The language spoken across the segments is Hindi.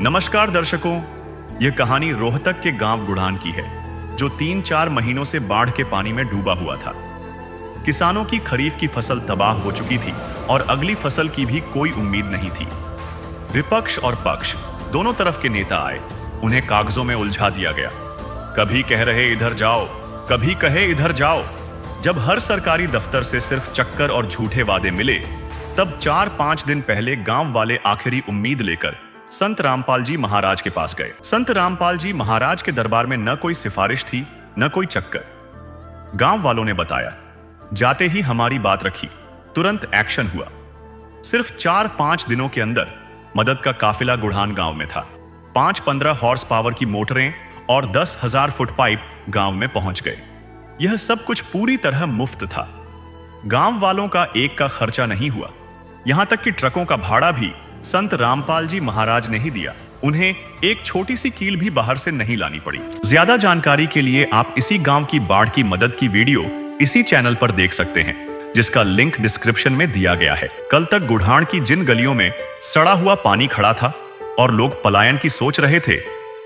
नमस्कार दर्शकों, यह कहानी रोहतक के गांव गुढ़ान की है, जो 3-4 महीनों से बाढ़ के पानी में डूबा हुआ था। किसानों की खरीफ की फसल तबाह हो चुकी थी और अगली फसल की भी कोई उम्मीद नहीं थी। विपक्ष और पक्ष दोनों तरफ के नेता आए, उन्हें कागजों में उलझा दिया गया। कभी कह रहे इधर जाओ, कभी कहे इधर जाओ। जब हर सरकारी दफ्तर से सिर्फ चक्कर और झूठे वादे मिले, तब 4-5 दिन पहले गांव वाले आखिरी उम्मीद लेकर संत रामपाल जी महाराज के पास गए। संत रामपाल जी महाराज के दरबार में न कोई सिफारिश थी, न कोई चक्कर। गांव वालों ने बताया, जाते ही हमारी बात रखी, तुरंत एक्शन हुआ। सिर्फ 4-5 दिनों के अंदर मदद का काफिला गुढ़ान गांव में था। 5-15 हॉर्स पावर की मोटरें और 10,000 फुट पाइप गांव में पहुंच गए। यह सब कुछ पूरी तरह मुफ्त था। गांव वालों का एक का खर्चा नहीं हुआ, यहां तक कि ट्रकों का भाड़ा भी संत रामपाल जी महाराज ने ही दिया। उन्हें एक छोटी सी कील भी बाहर से नहीं लानी पड़ी। ज्यादा जानकारी के लिए आप इसी गांव की बाढ़ की मदद की वीडियो इसी चैनल पर देख सकते हैं, जिसका लिंक डिस्क्रिप्शन में दिया गया है। कल तक गुढ़ान की जिन गलियों में सड़ा हुआ पानी खड़ा था और लोग पलायन की सोच रहे थे,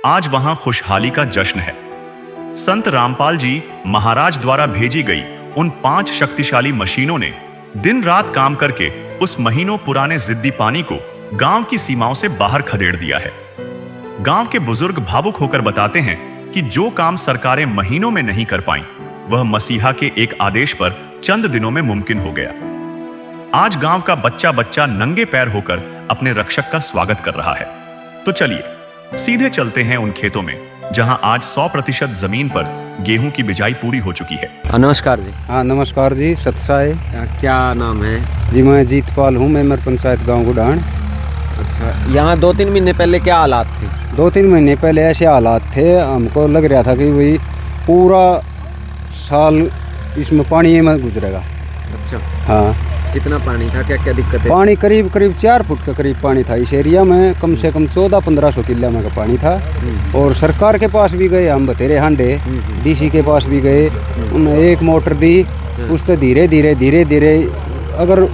आज वहां खुशहाली का जश्न है। संत रामपाल जी महाराज द्वारा भेजी गई उन 5 शक्तिशाली मशीनों ने दिन रात काम करके उस महीनों पुराने जिद्दी पानी को गांव की सीमाओं से बाहर खदेड़ दिया है। गांव के बुजुर्ग भावुक होकर बताते हैं कि जो काम सरकारें महीनों में नहीं कर पाईं, वह मसीहा के एक आदेश पर चंद दिनों में मुमकिन हो गया। आज गांव का बच्चा बच्चा नंगे पैर होकर अपने रक्षक का स्वागत कर रहा है। तो चलिए सीधे चलते हैं उन खेतों में जहां आज 100% जमीन पर गेहूं की बिजाई पूरी हो चुकी है। नमस्कार जी। हाँ नमस्कार जी, सतसाय। क्या नाम है जी? मैं जीतपाल हूँ, मेंबर पंचायत गांव गुढ़ान। अच्छा, यहाँ 2-3 महीने पहले क्या हालात थे? 2-3 महीने पहले ऐसे हालात थे, हमको लग रहा था कि भाई पूरा साल इसमें पानी में गुजरेगा। अच्छा हाँ। कितना पानी था, क्या क्या दिक्कत है? पानी करीब 4 फुट का करीब पानी था इस एरिया में। कम से कम 1400-1500 किला में का पानी था। और सरकार के पास भी गए हम, बतेरे हांडे डीसी के पास भी गए, उन्होंने एक मोटर दी। उससे धीरे धीरे अगर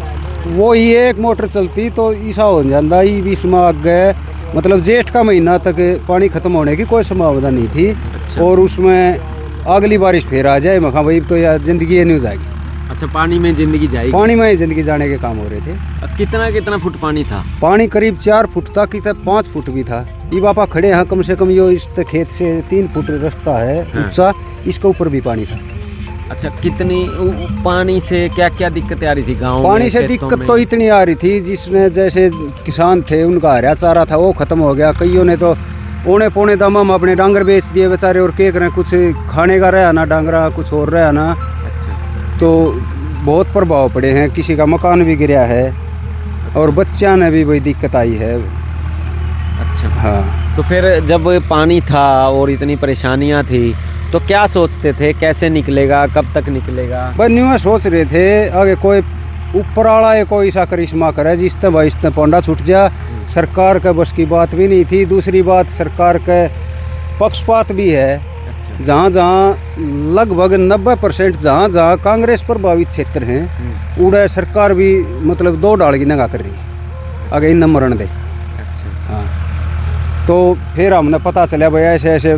वो ही एक मोटर चलती तो ऐसा हो जाता ही बीच में आगे, मतलब जेठ का महीना तक पानी खत्म होने की कोई संभावना नहीं थी। अच्छा। और उसमें अगली बारिश फिर आ जाए, मखा भाई तो यार जिंदगी ये नहीं हो जाएगी। अच्छा, पानी में जिंदगी जाएगी? पानी में जिंदगी जाने के काम हो रहे थे। अब कितना फुट पानी था? पानी करीब 4 फुट था, कि 5 फुट भी था। ये बापा खड़े हैं, कम से कम यो इस खेत से 3 फुट रास्ता है ऊंचा, इसके ऊपर भी पानी था। अच्छा, कितनी पानी से क्या क्या दिक्कतें आ रही थी गाँव में? पानी से दिक्कत तो इतनी आ रही थी, जिसमें जैसे किसान थे उनका हरा चारा था वो खत्म हो गया। कईयों ने तो औने पौने दाम हम अपने डांगर बेच दिए बेचारे, और के करें, कुछ खाने का रहा ना डांगरा, कुछ और रहा ना। तो बहुत प्रभाव पड़े हैं, किसी का मकान भी गिरा है और बच्चा ने भी वही दिक्कत आई है। अच्छा हाँ। तो फिर जब पानी था और इतनी परेशानियां थी तो क्या सोचते थे, कैसे निकलेगा, कब तक निकलेगा? बस न्यू सोच रहे थे आगे कोई ऊपर वाला है, कोई ऐसा करिश्मा करे जिससे भाई इससे पौंडा छूट जा। सरकार का बस की बात भी नहीं थी। दूसरी बात, सरकार के पक्षपात भी है। जहाँ लगभग 90% जहाँ कांग्रेस प्रभावित क्षेत्र हैं, उड़े सरकार भी मतलब 2 डाल की नगा कर रही है, आगे इन मरण दे। हाँ। तो फिर हमने पता चला भाई ऐसे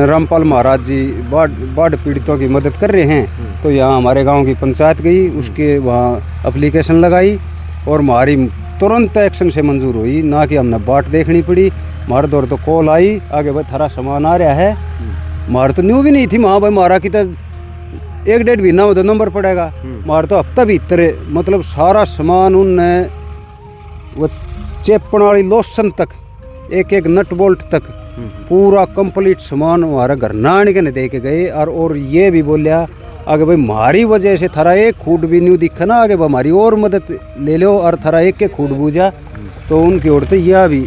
रामपाल महाराज जी बाढ़ पीड़ितों की मदद कर रहे हैं। तो यहाँ हमारे गांव की पंचायत गई, उसके वहाँ एप्लीकेशन लगाई और हमारी तुरंत एक्शन से मंजूर हुई, ना कि हमने बाट देखनी पड़ी। हमारे दौर तो कॉल आई, आगे भाई थारा सामान आ रहा है। हमारे तो न्यू भी नहीं थी वहाँ भाई, मारा की तो 1-1.5 महीना हो तो नंबर पड़ेगा। हमारे तो हफ्ता भीतर मतलब सारा सामान उनने, वो चेपण वाली लोशन तक, एक नट बोल्ट तक पूरा कंप्लीट सामान हमारा घर नान के ने दे के गए। और ये भी बोलिया आगे भाई हमारी वजह से थारा एक खूट भी न्यू दिखा ना, आगे हमारी और मदद ले लो और थारा एक खूट बूझा। तो उनकी ओर तो यह भी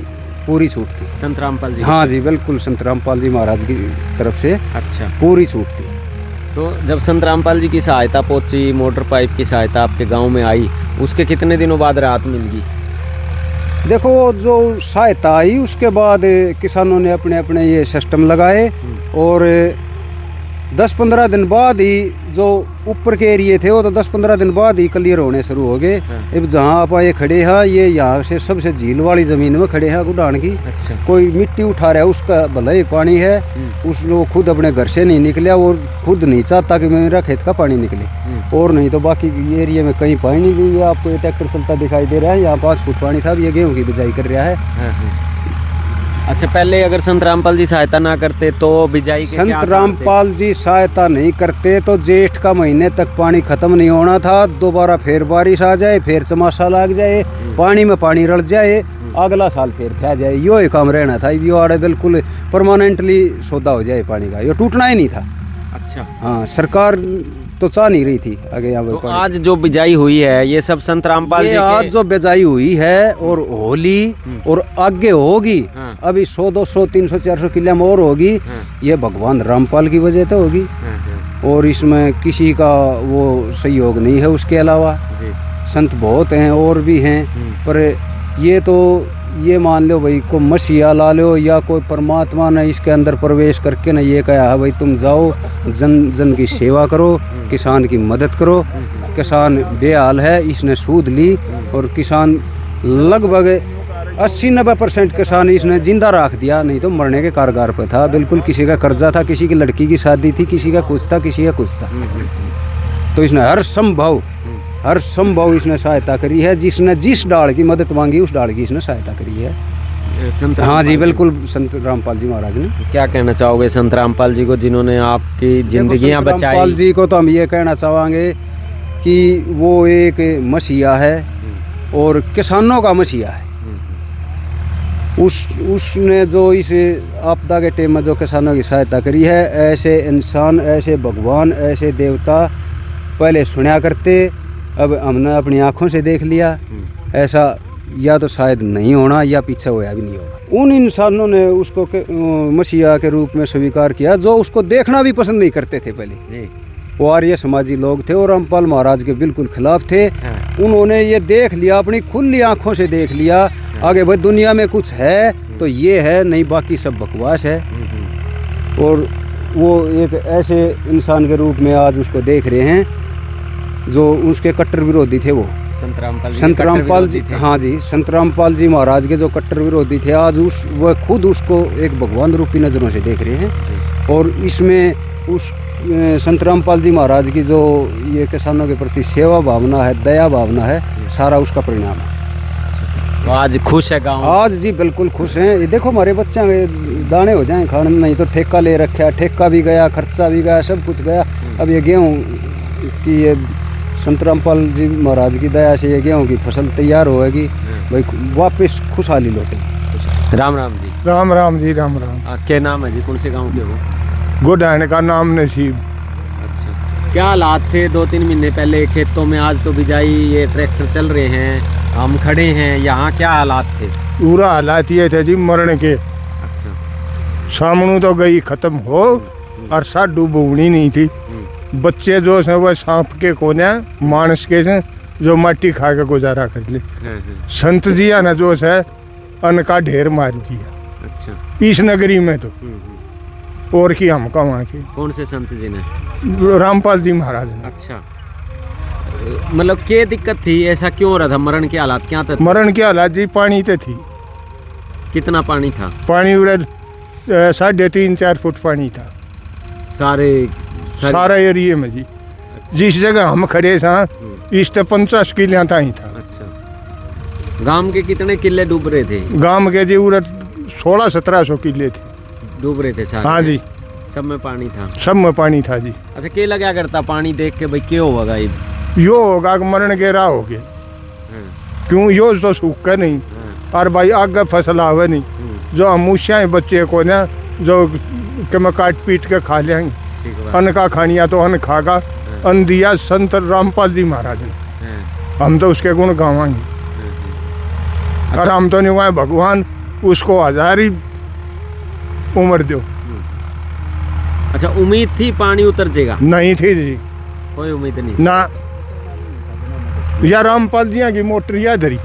पूरी छूट थी संत रामपाल जी? हाँ जी बिल्कुल, संत रामपाल जी महाराज की तरफ से अच्छा पूरी छूट थी। तो जब संत रामपाल जी की सहायता पहुंची, मोटर पाइप की सहायता आपके गांव में आई, उसके कितने दिनों बाद राहत मिल गई? देखो जो सहायता आई उसके बाद किसानों ने अपने अपने ये सिस्टम लगाए और 10-15 दिन बाद ही जो ऊपर के एरिए थे वो तो 10-15 दिन बाद ही क्लियर होने शुरू हो गए। अब जहाँ आप ये खड़े हैं ये यहाँ से सबसे झील वाली ज़मीन में खड़े हैं गुडान की। अच्छा। कोई मिट्टी उठा रहा है उसका भला ही पानी है, उस लोग खुद अपने घर से नहीं निकले और खुद नहीं चाहता कि मेरा खेत का पानी निकले, और नहीं तो बाकी एरिया में कहीं पानी नहीं। ये आपको ये ट्रैक्टर चलता दिखाई दे रहा है, यहाँ 5 फुट पानी था, अब ये गेहूँ की बिजाई कर रहा है। अच्छा, पहले अगर संत रामपाल जी सहायता ना करते तो बिजाई के क्या संत आसार थे? रामपाल जी सहायता नहीं करते तो जेठ का महीने तक पानी खत्म नहीं होना था। दोबारा फिर बारिश आ जाए, फिर चमासा लग जाए, पानी में पानी रल जाए, अगला साल फिर था जाए, यो ही काम रहना था। यो आड़े बिल्कुल परमानेंटली सौदा हो जाए पानी का, यो टूटना ही नहीं था। अच्छा। हाँ, सरकार तो चाह नहीं रही थी आगे यहाँ तो पे। आज जो बिजाई हुई है ये सब संत रामपाल जी ये के? आज जो बिजाई हुई है और होली और आगे होगी, हाँ। अभी 100, 200, 300, 400 किले में और होगी, हाँ। ये भगवान रामपाल की वजह तो होगी, और इसमें किसी का वो सहयोग नहीं है उसके अलावा। जी। संत बहुत हैं और भी हैं, पर ये तो ये मान लो भाई को मसीहा ला लो या कोई परमात्मा ने इसके अंदर प्रवेश करके ना ये कहा है भाई तुम जाओ जन जन की सेवा करो, किसान की मदद करो। किसान बेहाल है, इसने सूद ली और किसान लगभग 80-90% किसान इसने जिंदा रख दिया, नहीं तो मरने के कारगार पर था बिल्कुल। किसी का कर्जा था, किसी की लड़की की शादी थी, किसी का कुछ था, किसी का कुछ था। तो इसने हर संभव इसने सहायता करी है। जिसने जिस डाल की मदद मांगी उस डाल की इसने सहायता करी है। संत हाँ रामपाल जी, बिल्कुल संत रामपाल जी महाराज ने। क्या कहना चाहोगे संत रामपाल जी को जिन्होंने आपकी जिंदगियां संत रामपाल बचाई? जी को तो हम ये कहना चाहेंगे कि वो एक मसीहा है और किसानों का मसीहा है। उसने जो इस आपदा के टाइम में जो किसानों की सहायता करी है, ऐसे इंसान, ऐसे भगवान, ऐसे देवता पहले सुना करते, अब हमने अपनी आँखों से देख लिया। ऐसा या तो शायद नहीं होना या पीछे होया भी नहीं होगा। उन इंसानों ने उसको मसीहा के रूप में स्वीकार किया जो उसको देखना भी पसंद नहीं करते थे पहले। जी। वो आर्य समाजी लोग थे और रामपाल महाराज के बिल्कुल खिलाफ थे। उन्होंने ये देख लिया, अपनी खुली आंखों से देख लिया, आगे भाई दुनिया में कुछ है तो ये है, नहीं बाकी सब बकवास है। और वो एक ऐसे इंसान के रूप में आज उसको देख रहे हैं जो उसके कट्टर विरोधी थे। वो संत रामपाल जी, हाँ जी, संत रामपाल जी महाराज के जो कट्टर विरोधी थे, आज वह खुद उसको एक भगवान रूपी नज़रों से देख रहे हैं। और इसमें उस संत रामपाल जी महाराज की जो ये किसानों के प्रति सेवा भावना है, दया भावना है, सारा उसका परिणाम है। तो आज खुश है गाँव? आज जी बिल्कुल खुश हैं। ये देखो हमारे बच्चे दाने हो जाएं खाने, नहीं तो ठेका ले रखा, ठेका भी गया, खर्चा भी गया, सब कुछ गया। अब ये गेहूँ की ये संत रामपाल जी महाराज की दया से ये गेहूँ की फसल तैयार होएगी, भाई वापस खुशहाली लौटेगी। राम राम जी। राम राम जी, राम राम। क्या नाम है जी, कौन से गांव के हो? गुडान का नाम नसीब। अच्छा, क्या हालात थे 2-3 महीने पहले खेतों में? आज तो बिजाई, ये ट्रैक्टर चल रहे हैं, हम खड़े हैं यहाँ, क्या हालात थे? पूरा हालात ये थे जी मरण के। अच्छा। सामने तो गई खत्म हो और साडू बुगनी नहीं थी। बच्चे जो है वह सांप के कोने, मानस के से जो माटी खा के गुजारा कर ले। संत जी ने जो है अन्न का ढेर मार दिया। अच्छा। इस नगरी में तो और की हम कहाँ के। कौन से संत जी ने? रामपाल जी महाराज ने। अच्छा, मतलब क्या दिक्कत थी, ऐसा क्यों हो रहा था? मरण के हालात क्या थे? मरण के हालात जी पानी तो थी। कितना पानी था? पानी 3.5-4 फुट पानी था सारा एरिया में जी। जिस जगह हम खड़े सा इस 50 किले था ही था। अच्छा। गांव के कितने किले डूब रहे थे? गांव के जी 1600-1700 किले थे डूब रहे थे सारे? हाँ जी, सब में पानी था। सब में पानी था जी। अच्छा, क्या लगा करता पानी देख के भाई क्यों होगा ये? यो होगा कि मरण के राह हो गए। क्यों यो तो सूखा नहीं और भाई आगे फसल आवे नहीं। जो हम मुशिया बच्चे को ना जो कि मैं काट पीट के खा लेंगे, अन्न का खानिया तो अन्न खागा। अन्न दिया संत रामपाल जी महाराज ने, हम तो उसके गुण गावाएंगे। और हम तो नहीं गाए, भगवान उसको 1000 ही उम्र दो। अच्छा, उम्मीद थी पानी उतर जाएगा? नहीं थी जी, कोई उम्मीद नहीं ना। या रामपाल जी की मोटर या धरी,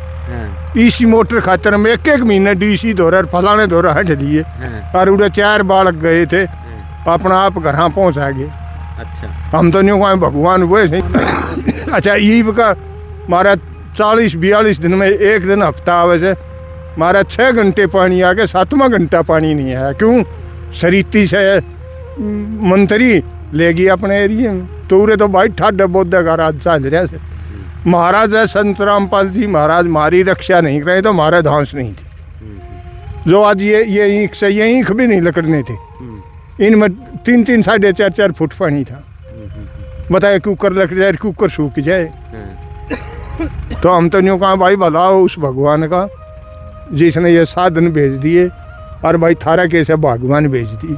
इसी मोटर खातर में 1-1 महीने डीसी दौरा फलाने दौरा हट दिए और उड़े 4 बालक गए थे अपना आप घर पहुँचा गए। अच्छा हम तो नहीं कहें भगवान हुए सही। अच्छा ईब का मारा 40-42 दिन में एक दिन हफ्ता आवे से मारा 6 घंटे पानी आ गया, 7वां घंटा पानी नहीं आया। क्यों? सरीती से मंत्री ले गई अपने एरिए में, तो उरे तो भाई ठाडे बोधे का राज चल रहा से। महाराज है संत रामपाल जी महाराज हमारी रक्षा नहीं करे तो हमारे धांस नहीं थी। जो आज ये ईंख से ये ईंख भी नहीं लकड़ने थे, इनमें 3-3 साढ़े 4-4 फुट पानी था। बताए कुकर लग जाए, कुकर सूख जाए। तो हम तो यूँ कहा भाई भला उस भगवान का जिसने ये साधन भेज दिए, और भाई थारा कैसे भगवान भेज दी।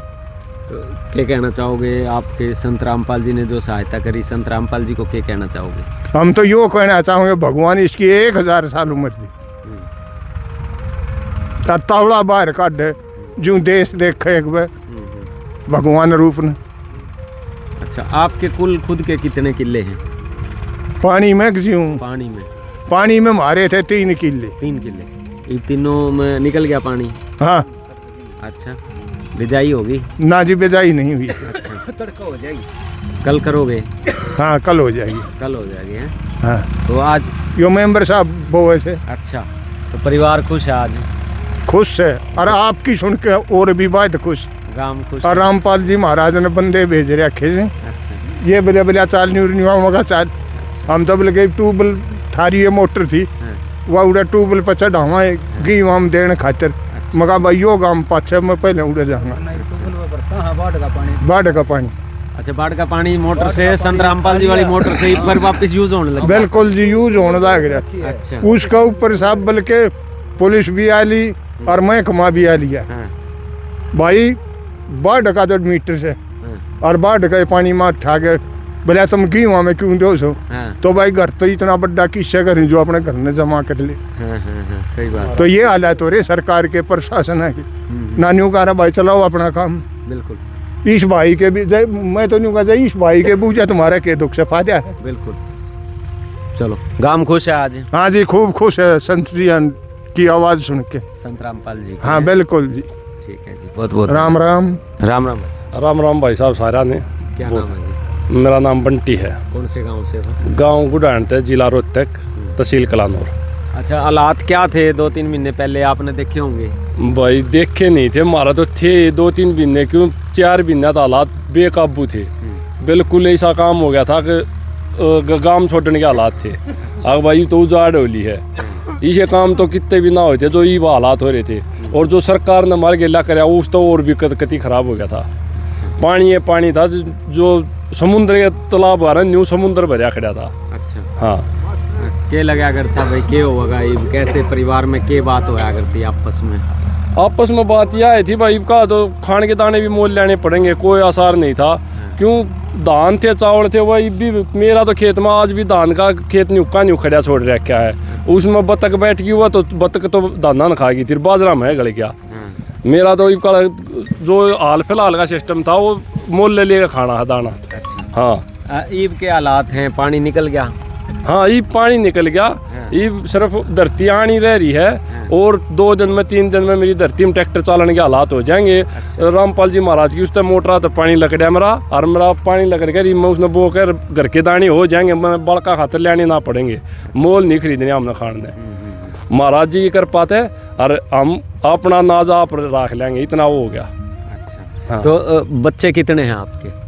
तो क्या कहना चाहोगे आपके संत रामपाल जी ने जो सहायता करी, संत रामपाल जी को क्या कहना चाहोगे? हम तो यूँ कहना चाहोगे भगवान इसकी 1000 साल उम्र दी, तावड़ा बाहर काटे जो देश देखे एक बार भगवान रूप ने। अच्छा आपके कुल खुद के कितने किले हैं? पानी में क्यों? पानी में मारे थे 3 किले। 3 किले, ये तीनों में निकल गया पानी? हाँ। अच्छा बिजाई होगी? ना जी बिजाई नहीं हुई। अच्छा तड़का हो जाएगी, कल करोगे? हाँ कल हो जाएगी। कल हो जाएगी हैं? हाँ। तो आज यो मेंबर साहब बोए थे। अच्छा तो परिवार खुश है आज? खुश है, और आपकी सुन के और भी बात खुश। गांव खुश? और रामपाल जी महाराज ने बंदे भेज रखे थे। अच्छा ये बले बलिया चाल नहीं चाल। हम तो बोले ट्यूबवेल थारी ये मोटर थी, वह उड़ा ट्यूबवेल पर चढ़ावा गई हम देने खातिर। मगा भाई यो गाँव पाछे में पहले उड़े जाऊंगा। बाढ़ का पानी। अच्छा बाढ़ का पानी मोटर से, संत रामपाल जी वाली मोटर से एक बार वापस यूज होने लगा? बिल्कुल जी यूज होने लग रहा। अच्छा उसका ऊपर साहब बल्कि पुलिस भी आ ली और महकमा भी आ लिया। भाई बाढ़ का तो मीटर से और बाढ़ का पानी मार ठा गए। बोले तुम क्यों वहाँ में क्यों दो सो? तो भाई घर तो इतना बड़ा किस्सा करें जो अपने घर में जमा कर ले। सही बात। तो ये हालत हो रही सरकार के प्रशासन है कि नानियों का रहा भाई चलाओ अपना काम। बिल्कुल इस भाई के भी मैं तो नहीं कहता इस भाई के बूझा तुम्हारा के दुख से फायदा है। बिल्कुल। चलो गांव खुश है आज? हाँ जी खूब खुश है संत जी की आवाज़ सुन के। संत रामपाल जी? हाँ बिल्कुल जी। ठीक है जी, बहुत बहुत राम राम। राम राम। राम राम भाई साहब सारा ने। क्या नाम है जी? मेरा नाम बंटी है। कौन से गांव से हो? गांव गुडानते, जिला रोहतक, तहसील कलानौर। अच्छा हालात क्या थे 2-3 महीने पहले? आपने देखे होंगे। भाई देखे नहीं थे, हमारा तो थे 2-3 महीने क्यों 4 महीने तो हालात बेकाबू थे। बिल्कुल ऐसा काम हो गया था कि गांव छोड़ने के हालात थे। अब भाई तो उजाड़ होली है, इसे काम तो कितने भी ना होते जो ये हालात हो रहे थे। और जो सरकार ने हमारे गिला कराया उस तो और भी कति खराब हो गया था। पानी था जो समुद्र के तालाब आ रहा न्यू समुद्र भरिया खड़ा था। अच्छा हाँ के लगा करता भाई के होगा कैसे परिवार में के बात होया करती आपस में बात यह आई थी भाई का तो खाने के दाने भी मोल लेने पड़ेंगे, कोई आसार नहीं था। क्यों धान थे चावल थे वही भी। मेरा तो खेत में आज भी धान का खेत न्यूका खड़ा छोड़ रखा है, उसमें बतख बैठ गई हुआ तो बतख तो दाना न खाएगी फिर बाजरा में गल गया। मेरा तो जो हाल फिलहाल का सिस्टम था वो मोल ले लेकर खाना है दाना। हाँ ईब के हालात हैं, पानी निकल गया? हाँ ईब पानी निकल गया। ईब सिर्फ धरती आनी रह रही है और 2 दिन में 3 दिन में मेरी धरती में ट्रैक्टर चालने के हालात हो जाएंगे। रामपाल जी महाराज की उससे मोटरा तो पानी लग रहा मेरा और मेरा पानी लग रहा मैं उसने बो कर घर के दाने हो जाएंगे। मैं बड़का खातर लेने ना पड़ेंगे, मोल नहीं खरीदने हमने खाने। महाराज जी कर पाते और हम अपना नाज आप रख लेंगे, इतना वो हो गया। अच्छा हाँ। तो बच्चे कितने हैं आपके?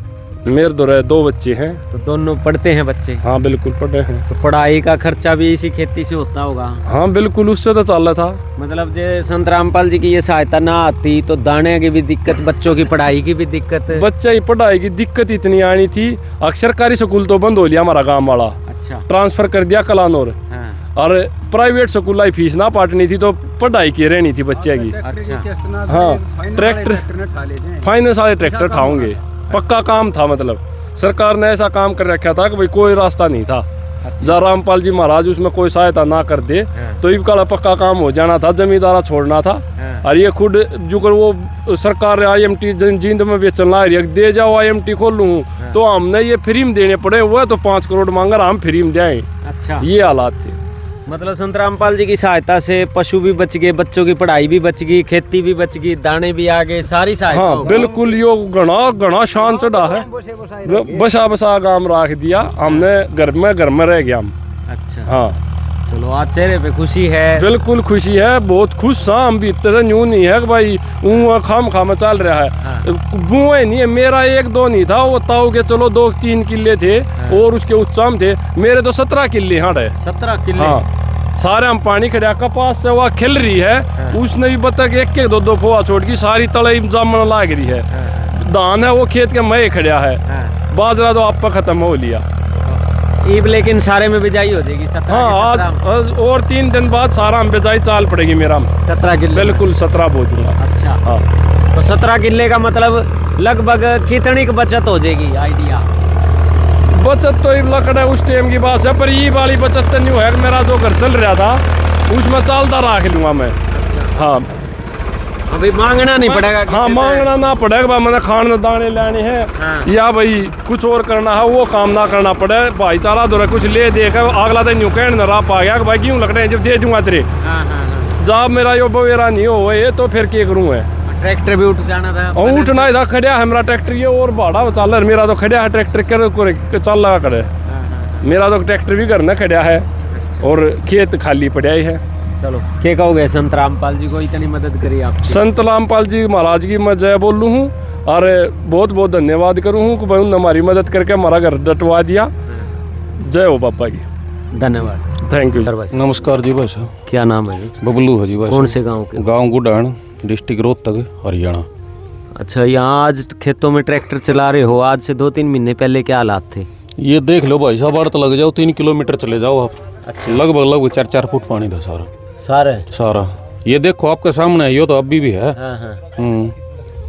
मेरे 2 बच्चे हैं। तो दोनों पढ़ते हैं बच्चे? हाँ बिल्कुल पढ़े हैं। तो पढ़ाई का खर्चा भी इसी खेती से होता होगा? हाँ बिल्कुल उससे तो चल रहा था। मतलब जो संत रामपाल जी की ये सहायता ना आती तो दाने की भी दिक्कत, बच्चों की पढ़ाई की भी दिक्कत? बच्चे की पढ़ाई की दिक्कत इतनी आनी थी, सरकारी स्कूल तो बंद हो लिया हमारा गाँव वाला। अच्छा ट्रांसफर कर दिया कलानौर। और प्राइवेट स्कूल की फीस ना पाटनी थी तो पढ़ाई की रहनी थी बच्चे की। अच्छा हाँ ट्रैक्टर फाइनेंस वाले ट्रैक्टर उठाओगे, पक्का काम था। मतलब सरकार ने ऐसा काम कर रखा था कि भाई कोई रास्ता नहीं था। जहाँ रामपाल जी महाराज उसमें कोई सहायता ना कर दे तो इनका पक्का काम हो जाना था, जमींदारा छोड़ना था। और ये खुद जो कर वो सरकार IMT जींद में बेचन ला रही है, दे जाओ IMT खोल लूँ तो हमने ये फ्री में देने पड़े हुए तो 5 करोड़ मांगा हम फ्री में दें। अच्छा ये हालात थे। मतलब संत रामपाल जी की सहायता से पशु भी बच गए, बच्चों की पढ़ाई भी बच गई, खेती भी बच गई, दाने भी आ गए, सारी सहायता हाँ हो गई। बिल्कुल, यो घना शान चढ़ा है। बसा बसा काम रख दिया हमने, घर में रह गया हम। अच्छा हाँ चलो, आज चेहरे पे खुशी है। बिल्कुल खुशी है, बहुत खुश हाँ हम भी। इतना न्यू नहीं है कि भाई खाम चल रहा है। बुआ नहीं है मेरा, 1-2 नहीं था वो, ताऊ के चलो 2-3 किले थे और उसके उत्साम थे। मेरे तो 17 किले हाँ है। 17 किले। हाँ सारे हम पानी खड़ा कपास से वह खिल रही है। उसने भी बता के 1-2 पोआ छोड़ की सारी तलाई जामन लाग रही है। धान है वो खेत के मई खड़ा है। बाजरा तो आप खत्म हो लिया ईब, लेकिन सारे में बिजाई हो जाएगी 17 हाँ आज और 3 दिन बाद सारा हम बिजाई चाल पड़ेगी मेरा। 17 किले बिल्कुल 17 बो दूंगा। अच्छा हाँ तो 17 किले का मतलब लगभग कितनी की बचत हो जाएगी आइडिया? बचत तो लकड़ है उस टाइम की बात है, पर ये वाली बचत तो नहीं है। मेरा जो घर चल रहा था उसमें चालता रख लूँगा मैं। हाँ अभी मांगना नहीं पड़ेगा। हाँ मांगना ना पड़ेगा, मैंने खाने दाने लेने हैं। हाँ। या भाई कुछ और करना है वो काम ना करना पड़े। भाईचारा दो कुछ ले देकर अगला दिन यूँ कहने ना रहा गया कि भाई क्यों लकड़े जब दे दूंगा तेरे। जब मेरा यो बवेरा नहीं हो ये तो फिर क्या करूँ मैं। ट्रैक्टर भी उठ जाना था। उठना था खड़ा है मेरा ट्रैक्टर ये, और भाड़ा चल रहा मेरा तो खड़ा है ट्रैक्टर कर चल लगा करे। मेरा तो ट्रैक्टर भी करना खड़ा है और खेत खाली पड़ा ही है। चलो क्या कहोगे संत रामपाल जी को इतनी मदद करी आप? संत रामपाल जी महाराज की मैं जय बोलूँ हूँ और बहुत बहुत धन्यवाद करूँ हूँ कि भाई उन्होंने हमारी मदद करके हमारा घर डटवा दिया। जय हो पापा की। धन्यवाद। Thank you. नमस्कार जी भाई साहब। क्या नाम है जी? बबलू है जी भाई। कौन से गांव के? गांव गुडान, डिस्ट्रिक्ट रोहतक, हरियाणा। अच्छा, यहाँ आज खेतों में ट्रैक्टर चला रहे हो, आज से 2-3 महीने पहले क्या हालात थे? ये देख लो भाई साहब, अर्थ लग जाओ 3 किलोमीटर चले जाओ आप। अच्छा। लगभग 4-4 फुट पानी था सारा। ये देखो आपके सामने है, ये तो अभी भी है।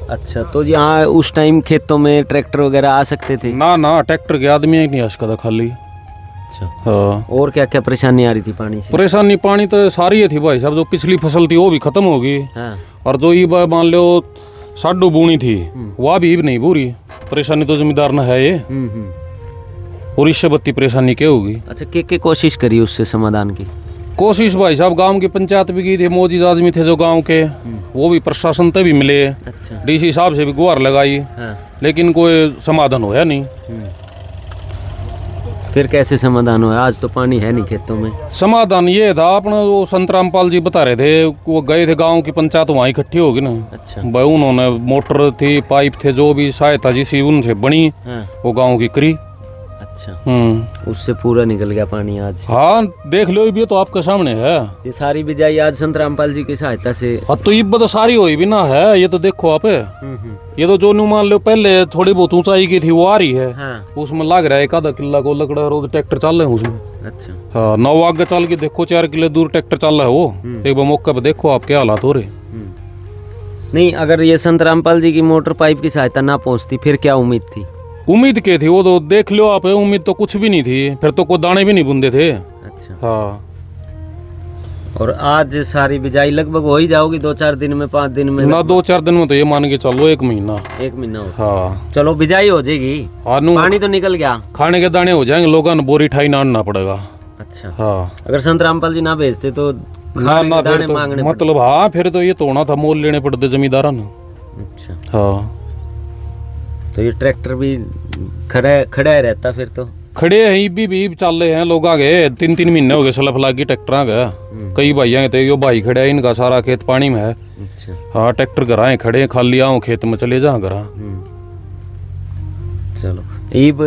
अच्छा, तो यहाँ उस टाइम खेतों में ट्रैक्टर वगैरह आ सकते थे? ना ट्रैक्टर के आदमी ही नहीं आ सकता खाली। अच्छा हाँ। और क्या क्या परेशानी आ रही थी पानी से? परेशानी पानी तो सारी ही थी भाई साहब। जो पिछली फसल थी वो भी खत्म हो गई। हाँ। और जो ये मान लो साडू बूनी थी वह भी नहीं पूरी। परेशानी तो जमींदार न है ये। और इससे बत्ती परेशानी क्या होगी। अच्छा, के कोशिश करी उससे समाधान की? कोशिश भाई साहब गांव की पंचायत भी की थी, मोदी आदमी थे जो गांव के, वो भी प्रशासन तक भी मिले। अच्छा। डीसी साहब से भी गुहार लगाई। हाँ। लेकिन कोई समाधान होया नहीं। फिर कैसे समाधान हुआ? आज तो पानी है नहीं खेतों में। समाधान ये था अपना, वो संत रामपाल जी बता रहे थे, वो गए थे गांव की पंचायत वहाँ इकट्ठी होगी ना। अच्छा। भाई उन्होंने मोटर थी, पाइप थे, जो भी सहायता जिसी उनसे बनी वो गाँव की करी। अच्छा। उससे पूरा निकल गया पानी आज। हाँ देख लो ये तो आपके सामने है। ये सारी बिजाई आज संत रामपाल जी की सहायता से। हाँ तो ये तो सारी हुई भी ना है। ये तो देखो आप, ये तो जो नु मान लो पहले थोड़ी बहुत ऊंचाई की थी वो आ रही है। हाँ। उसमें लग रहा है 1-2 किला को लकड़ा रोज ट्रैक्टर चल रहे हैं उसमें। अच्छा। हाँ 9 आगे चल के देखो 4 किले दूर ट्रैक्टर चल रहा है वो। एक बार मौके पे देखो आप क्या हालात हो रहे। नहीं, अगर ये संत रामपाल जी की मोटर पाइप की सहायता ना पहुंचती फिर क्या उम्मीद थी? उम्मीद क्या थी वो तो देख लो आप, उम्मीद तो कुछ भी नहीं थी। फिर तो कोई दाने भी नहीं बुनते थे। अच्छा। हाँ। और आज सारी बिजाई लगभग हो ही जाओगी 2-4 दिन में, 5 दिन में? ना 2-4 दिन में तो ये मान के चलो 1 महीना। 1 महीना हो। हाँ चलो बिजाई हो जाएगी। पानी तो निकल गया, खाने के दाने हो जाएंगे, लोगों ने बोरी ठाई नाड़ना पड़ेगा। अच्छा। हाँ अगर संत रामपाल जी ना भेजते तो ना दाने तो मांगने मतलब हाँ फिर तो ये तो होना था, मोल लेने पड़ते जमींदारा ने। अच्छा। हाँ तो ये ट्रैक्टर भी खड़ा रहता फिर तो? खड़े हैं भी चल रहे हैं लोग। आ गए 3-3 महीने हो गए सलफ लाग की ट्रैक्टर आ गया। कई भाइयाँ थे, यो भाई खड़े हैं, इनका सारा खेत पानी में है। अच्छा। हाँ ट्रैक्टर घरा खड़े हैं, खाली आओ खेत में चले जा घरा। चलो ईब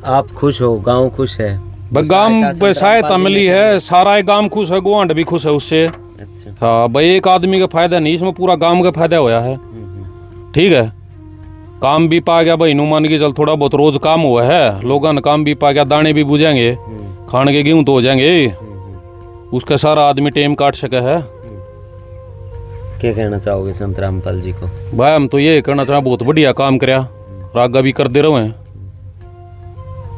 आप खुश हो, गांव खुश है? गांव सहायता मिली है, सारा गांव खुश है, गुआंढ भी खुश है उससे। अच्छा। हाँ भाई एक आदमी का फायदा नहीं, इसमें पूरा गांव का फायदा होया है। ठीक है, काम भी पा गया भाई, मान के चल थोड़ा बहुत रोज काम हुआ है, लोगों ने काम भी पा गया, दाने भी बुझेंगे, खाने के गेहूं तो हो जाएंगे, उसका सारा आदमी टेम काट सका है। क्या कहना चाहोगे संत रामपाल जी को? भाई हम तो ये कहना चाहें बहुत बढ़िया काम कराया, आगे भी कर दे रहे हैं।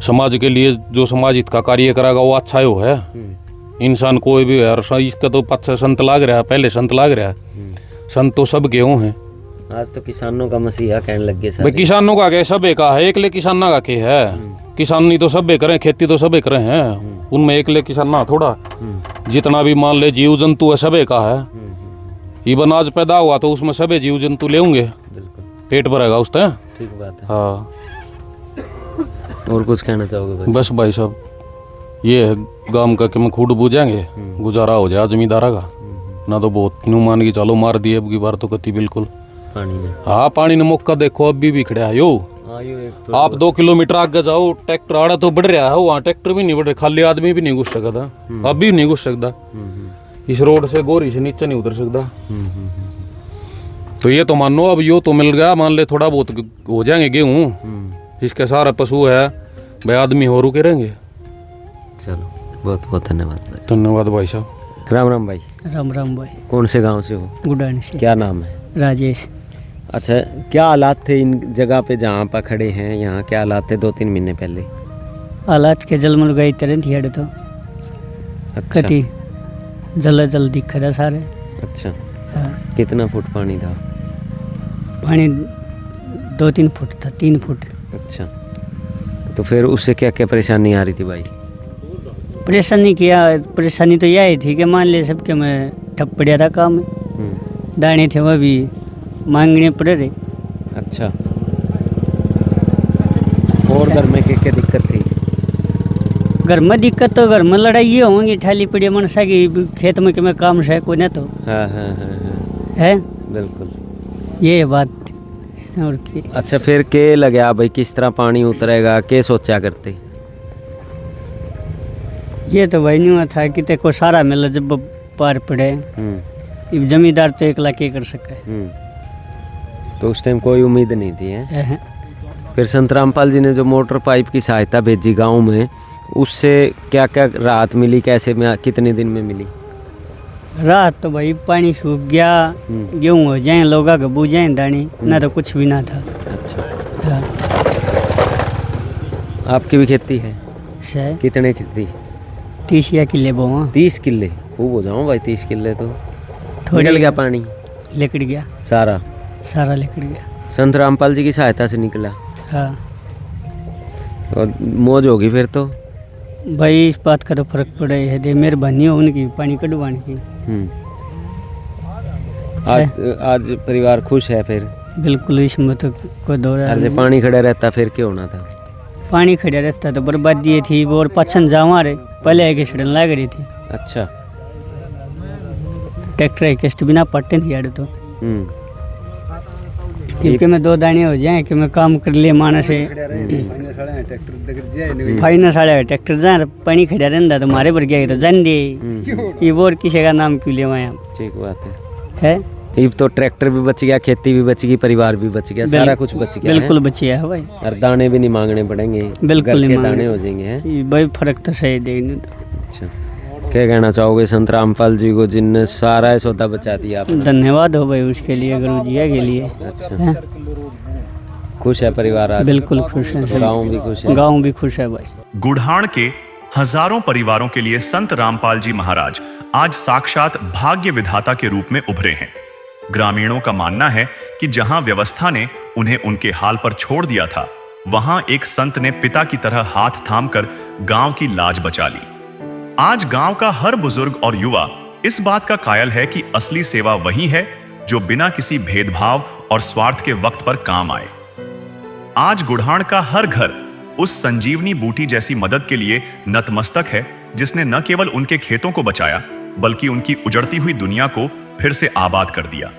समाज के लिए जो समाज हित का कार्य करेगा वो अच्छा ही है। इंसान कोई भी है, इसका तो पच्चा संत लाग रहा है, पहले संत लाग रहा है। संत तो सब गेहूँ हैं। आज तो किसानों का मसीहा कहने लग गए भाई, किसानों का क्या सबे का है, एक ले किसाना का क्या है। किसानी तो सबे करें, खेती तो सबे करें हैं। उनमें एक ले किसान ना थोड़ा, जितना भी मान ले जीव जंतु है सबे का है। ये अनाज पैदा हुआ तो उसमें सबे जीव जंतु लेंगे, पेट भरेगा उस टाइम। ठीक बात है। हाँ और कुछ कहना चाहोगे भाई? बस भाई साहब ये है गांव का कि मैं खूड बूझेंगे, गुजारा हो जाए जमींदारा का। ना तो बहुत न्यू मान के चलो मार दिए अब की बार तो कति बिल्कुल पानी ने। हाँ पानी ने मौका देखो अभी भी खड़ा है यो। तो आप 2 किलोमीटर आगे जाओ, ट्रैक्टर आड़ा तो बढ़ रहा है, वहाँ ट्रैक्टर भी नहीं बढ़ रहा, खाली आदमी भी नहीं घुस सकता, अब भी नहीं घुस सकता। इस रोड से गोरी से नीचे नहीं उतर सकता। तो ये तो मानो अब यो तो मिल गया, मान ले थोड़ा बहुत हो जाएंगे गेहूँ, इसके सारे पशु है भाई, आदमी हो रुके रहेंगे। चलो बहुत बहुत धन्यवाद भाई। धन्यवाद भाई साहब। राम राम भाई। राम राम भाई। कौन से गांव से हो? गुडानी से। क्या नाम है? राजेश। अच्छा, क्या हालात थे इन जगह पे जहाँ पर खड़े हैं, यहाँ क्या हालात थे 2-3 महीने पहले? हालात के जलमल गई तरह थी तो अच्छा। कति जल दिख रहा सारे। अच्छा, हाँ। कितना फुट पानी था? पानी 2-3 फुट था, 3 फुट। अच्छा, तो फिर उससे क्या क्या परेशानी आ रही थी भाई? परेशानी तो यही थी कि मान ले सबके में ठप पड़ा था काम, दाने थे वह भी मांगने पड़ रहे। अच्छा, और घर में क्या दिक्कत थी? घर में दिक्कत तो घर में लड़ाई ये होंगी, ठाली पड़ी मनसा की खेत में कि मैं काम से कोई ना तो हाँ हाँ हाँ हाँ है बिल्कुल, ये बात। और की अच्छा, फिर के लगा भाई किस तरह पानी उतरेगा, के सोचा करते? ये तो भाई नहीं हुआ था कि ते को सारा मिला जब पार पड़े, ये जमींदार तो 1 लाख कर सका है। तो उस टाइम कोई उम्मीद नहीं थी है? फिर संत रामपाल जी ने जो मोटर पाइप की सहायता भेजी गांव में, उससे क्या क्या राहत मिली, कैसे में, कितने दिन में मिली रात? तो भाई पानी सूख गया, गेहूँ हो जाए, लोगा का बू जाए दाने, ना तो कुछ भी ना था। अच्छा, हाँ। आपकी भी खेती है? से कितने खेती? 30 किले बोआ। 30 किले? खूब हो जाऊँ भाई 30 किले तो। थोड़ी निकल गया पानी? लिकड़ गया सारा लिकड़ गया। संत रामपाल जी की सहायता से निकला? हाँ और मौज होगी फिर तो भाई, इस बात का तो फर्क पड़ा है, दे मेहरबानी हो उनकी पानी कटवाने की। आज परिवार खुश है फिर? बिल्कुल, इसमें तो कोई दौर अरे पानी खड़ा रहता फिर क्या होना था? पानी खड़ा रहता तो बर्बादी थी, और पछन जावा रहे पहले आके सड़न लग रही थी। अच्छा, ट्रैक्टर किस्त बिना पट्टे थी यार तो क्योंकि मैं 2 दाने हो जाए कि मैं काम कर ले माना से फाइनल साढ़े ट्रैक्टर जाए पानी खड़ा रहता तो मारे पर गया तो जान दे ये और किसी का नाम क्यों ले आया। ठीक बात है। अब तो ट्रैक्टर भी बच गया, खेती भी बच गई, परिवार भी बच गया, सारा कुछ बच गया। बिल्कुल बच गया है भाई, और दाने भी नहीं मांगने पड़ेंगे, बिल्कुल नहीं दाने हो जाएंगे हैं भाई, फर्क तो सही देने। अच्छा, क्या कहना चाहोगे संत रामपाल जी को जिनने सारा सौदा बचा दिया? धन्यवाद हो भाई उसके लिए, गुरु जी के लिए। अच्छा, खुश है परिवार आज? बिल्कुल खुश है, गाँव भी खुश है? गाँव भी खुश है भाई। गुढ़ाण के हजारों परिवारों के लिए संत रामपाल जी महाराज आज साक्षात भाग्य विधाता के रूप में उभरे हैं। ग्रामीणों का मानना है कि जहां व्यवस्था ने उन्हें उनके हाल पर छोड़ दिया था, वहां एक संत ने पिता की तरह हाथ थामकर गांव की लाज बचा ली। आज गांव का हर बुजुर्ग और युवा इस बात का कायल है कि असली सेवा वही है जो बिना किसी भेदभाव और स्वार्थ के वक्त पर काम आए। आज गुढ़ाण का हर घर उस संजीवनी बूटी जैसी मदद के लिए नतमस्तक है, जिसने न केवल उनके खेतों को बचाया बल्कि उनकी उजड़ती हुई दुनिया को फिर से आबाद कर दिया।